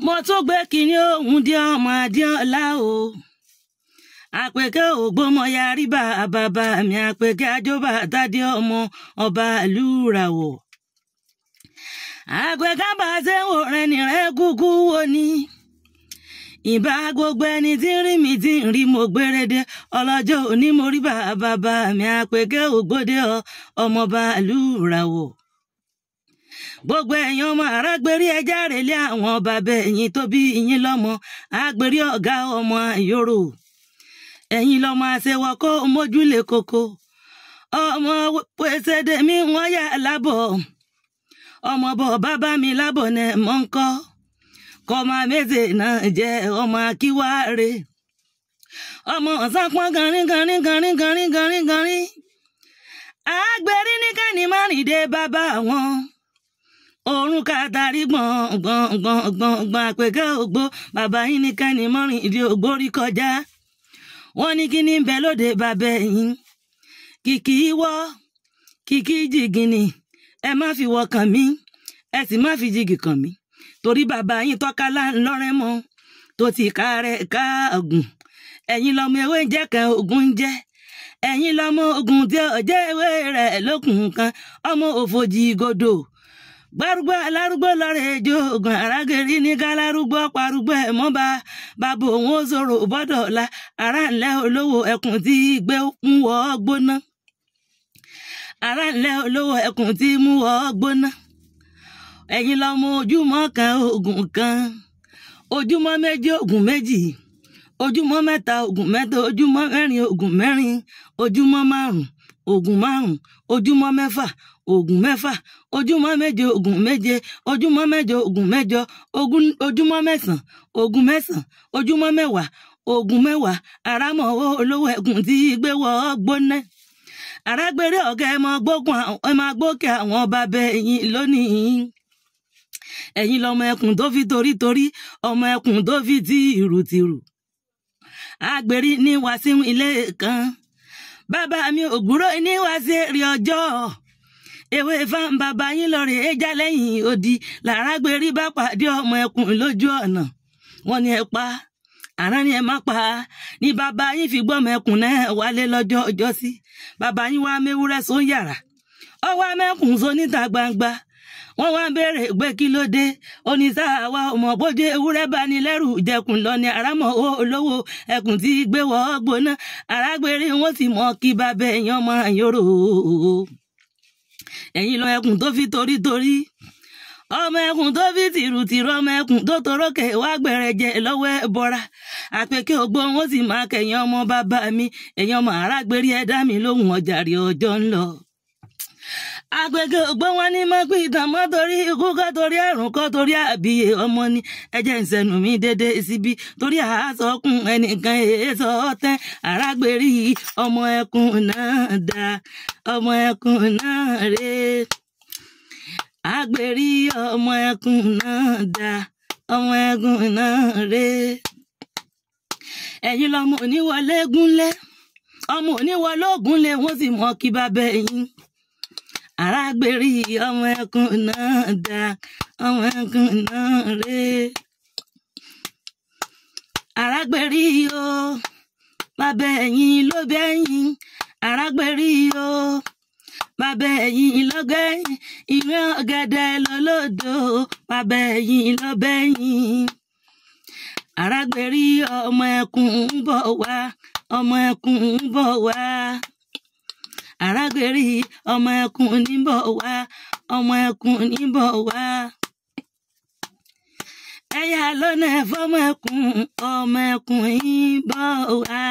mo tún gbé kinní ohun di ọmọ Adéọlá o àpèkẹ́ ògbómọ yarí bàbá mi àpèkẹ́ àjọba tádé ọmọ ọba àlùràwọ̀ àpèkẹ́ bá ṣe ń wò rẹ nìrẹ́ kúkú wo ni ìbá gbogbo ẹni tí ń rí mi tí ń rí mo gbérédé ọlọ́jọ́ òní mo rí bàbá mi àpèkẹ́ ògbódé ọmọọba àlùràwọ̀ gbogbo ẹ̀yin ọmọ Àràgbérí ẹja rèlé àwọn bàbá ẹ̀yin tó bí yín lọ́mọ Àgbérí ọ̀gá ọmọ Ìyòrò ẹ̀yin lọ́mọ àṣewọ́kọ́ mójúlé koko ọmọ pèsèdè mi wọ́n yà lábọ̀ ọmọ bọ̀ bàbá mi lábọ̀ nẹ mọ́ ń kọ́ kọ́mọ méje náà jẹ́ ọmọ akíwáre ọmọ ọ̀sánpọ́n garin Àgbérí ní kẹ́ni márìndé bàbá wọn òrùn kàtàrí gbọ̀n àpèkẹ́ ògbó bàbá yín ní kẹ́ni márìndé ògbórí kọjá wọ́n ní kí ní bẹ lóde bàbá yín kìkì wọ́ kìkì jìgìnì ẹ má fi wọ́ kàn mí ẹ sì má fi jìgì kàn mí torí bàbá yín tọ́ka lọ́rẹ́ mọ́ tó ti kárẹ̀ ká ògùn ẹ̀yin lọ́mọ ewé ń jẹ́ kan ògùn ń jẹ́ ẹ̀yin lọ́mọ ògùn tí ọjọ́ ewé rẹ̀ lókun kan ọmọ òfòjì gòdò gbárùgbó alárúgbó lọ́rẹ̀ ejò ògùn Àràgbérí ní kálárúgbó parúgbó ẹ̀ mọ́ bàbá òun ó sọ̀rọ̀ bọ́dọ̀ la ará ńlẹ̀ olówó ẹkùn tí gbé ń wọ́ gbóná ará ńlẹ̀ olówó ẹkùn tí mú wọ́ gbóná ẹ̀yin lọ́mọ ojúmọ́ kan ògùn kan ojúmọ́ méjì ògùn méjì ojúmọ́ mẹ́ta ògùn mẹ́ta ojúmọ́ mẹ́rin ògùn mẹ́rin ojúmọ́ márùn ògùn márùn ojúmọ́ mẹ́fà ògùn mẹ́fà ojúmọ́ méje ògùn méje ojúmọ́ mẹ́jọ ògùn mẹ́jọ ojúmọ́ mẹ́sàn ògùn mẹ́sàn ojúmọ́ mẹ́wàá ògùn mẹ́wàá àràmọ̀ olówó ẹkùn tí gbé wọ́ gbóná Àràgbérí ọ̀gá ẹ máa gbókè àwọn bàbá ẹ̀yin lónìí ẹ̀yin lọ́mọ ẹkùn tó fi torítorí ọmọ ẹkùn tó fi tìrùtìrù Àgbérí ní wàásù ilé kan bàbá mi ògbúrò ní wàásù èrè ọjọ́ ewé fáwọn bàbá yín lọ rè é já lẹ́yìn odi l'Àràgbérí bá pàdé ọmọ ẹkùn lójú ọ̀nà wọ́n ní ẹ pa àrán ni ẹ má pa ní bàbá yín fi gbọ́mọ ẹkùn náà wálé lọ́jọ́ ọjọ́sí bàbá yín wá méwúrẹ́ só yàrá ọwọ́ amẹ́kùn só níta gbangba wọ́n wá béèrè pé kí ló dé oníṣàwá ọmọ bójú ewúrẹ́ bá ní lẹ́rù jẹkùn lọ ní àrámọ̀ olówó ẹkùn tí gbé wọ́ gbóná Àràgbérí wọ́n sì mọ̀ kí bàbá ẹ̀yìn ọmọ Ìyòrò ẹ̀yin lọ ẹkùn tó fi torítorí ọmọ ẹkùn tó fi tìrùtìrù ọmọ ẹkùn tó torókè wá gbẹrẹjẹ lọ́wọ́ ẹ bọra àpèkẹ́ ògbó wọn sì máa kẹyìn ọmọ bàbá mi ẹ̀yin ọmọ Àràgbérí ẹ dá mi lóhùn ọjàre ọjọ́ ń lọ àpèkẹ́ ògbó wọn ní mọ́ pé ìtàn mọ́ torí ikú kọ́ torí àrùn kọ́ torí àbíyè ọmọ ni ẹjẹ́ ìsẹ̀nù mi dédé síbi torí àásọkùn ẹnìkan èso tẹ́ Àràgbérí ọmọ ẹkùn náà dá ọmọ ẹkùn náà rè Àgbérí ọmọ ẹkùn náà dá ọmọ ẹkùn náà rè ẹ̀yin lọ́mọ oníwọlé gúnlé ọmọ oníwọlé ògúnlé wọ́n sì mọ̀ kí bàbá ẹ̀yin Àràgbérí ọmọ ẹkùn náà dá ọmọ ẹkùn náà rè Àràgbérí o bàbá ẹ̀yin ló bẹ́yìn Àràgbérí o bàbá ẹ̀yin lọ́gbẹ̀yìn ìwé ọ̀gẹ̀dẹ̀ lọ́lọ́dọ̀ bàbá ẹ̀yin lọ́bẹ̀yìn Àràgbérí ọmọ ẹkùn ń bọ̀ wá ọmọ ẹkùn ń bọ̀ wá Àràgbérí ọmọ ẹkùn ní bọ̀ wá ọmọ ẹkùn ní bọ̀ wá ẹ̀yà lọ́nà ẹ̀fọ́mọ ẹkùn ọmọ ẹkùn ń bọ̀ wá.